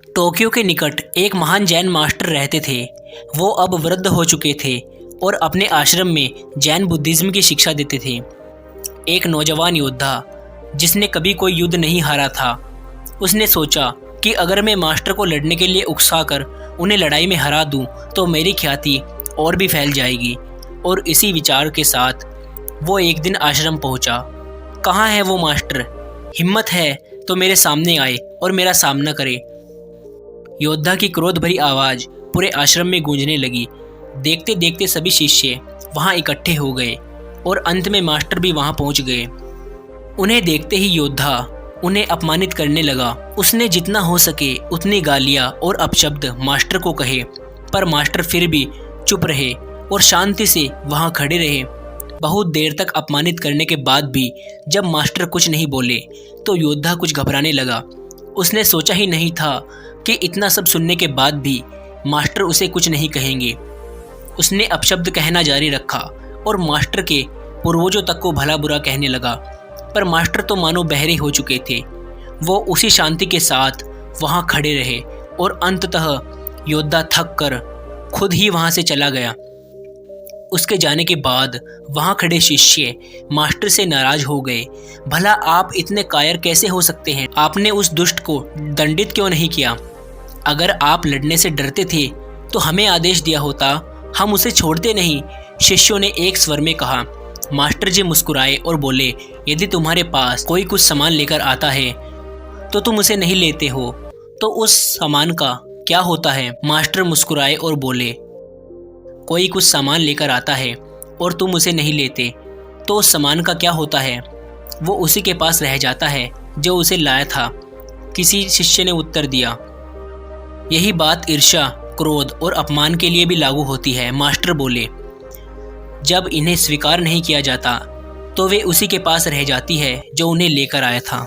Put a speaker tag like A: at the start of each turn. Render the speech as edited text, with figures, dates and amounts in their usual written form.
A: Tokyo के निकट एक महान जैन मास्टर रहते थे। वो अब वृद्ध हो चुके थे और अपने आश्रम में जैन बुद्धिज्म की शिक्षा देते थे। एक नौजवान योद्धा जिसने कभी कोई युद्ध नहीं हारा था, उसने सोचा कि अगर मैं मास्टर को लड़ने के लिए उकसाकर उन्हें लड़ाई में हरा दूं तो मेरी ख्याति और भी फैल जाएगी। और इसी विचार के साथ वो एक दिन आश्रम पहुंचा। कहाँ है वो मास्टर? हिम्मत है तो मेरे सामने आए और मेरा सामना करे। योद्धा की क्रोध भरी आवाज़ पूरे आश्रम में गूंजने लगी। देखते देखते सभी शिष्य वहां इकट्ठे हो गए और अंत में मास्टर भी वहां पहुंच गए। उन्हें देखते ही योद्धा उन्हें अपमानित करने लगा। उसने जितना हो सके उतनी गालियां और अपशब्द मास्टर को कहे, पर मास्टर फिर भी चुप रहे और शांति से वहां खड़े रहे। बहुत देर तक अपमानित करने के बाद भी जब मास्टर कुछ नहीं बोले तो योद्धा कुछ घबराने लगा। उसने सोचा ही नहीं था कि इतना सब सुनने के बाद भी मास्टर उसे कुछ नहीं कहेंगे। उसने अपशब्द कहना जारी रखा और मास्टर के पूर्वजों तक को भला बुरा कहने लगा, पर मास्टर तो मानो बहरे हो चुके थे। वो उसी शांति के साथ वहां खड़े रहे और अंततः योद्धा थक कर खुद ही वहां से चला गया। उसके जाने के बाद वहां खड़े शिष्य मास्टर से नाराज हो गए। भला आप इतने कायर कैसे हो सकते हैं? आपने उस दुष्ट को दंडित क्यों नहीं किया? अगर आप लड़ने से डरते थे तो हमें आदेश दिया होता, हम उसे छोड़ते नहीं। शिष्यों ने एक स्वर में कहा। मास्टर जी मुस्कुराए और बोले, यदि तुम्हारे पास कोई कुछ सामान लेकर आता है तो तुम उसे नहीं लेते हो, तो उस सामान का क्या होता है? मास्टर मुस्कुराए और बोले, कोई कुछ सामान लेकर आता है और तुम उसे नहीं लेते तो उस सामान का क्या होता है? वो उसी के पास रह जाता है जो उसे लाया था। किसी शिष्य ने उत्तर दिया। यही बात ईर्ष्या, क्रोध और अपमान के लिए भी लागू होती है। मास्टर बोले, जब इन्हें स्वीकार नहीं किया जाता तो वे उसी के पास रह जाती है जो उन्हें लेकर आया था।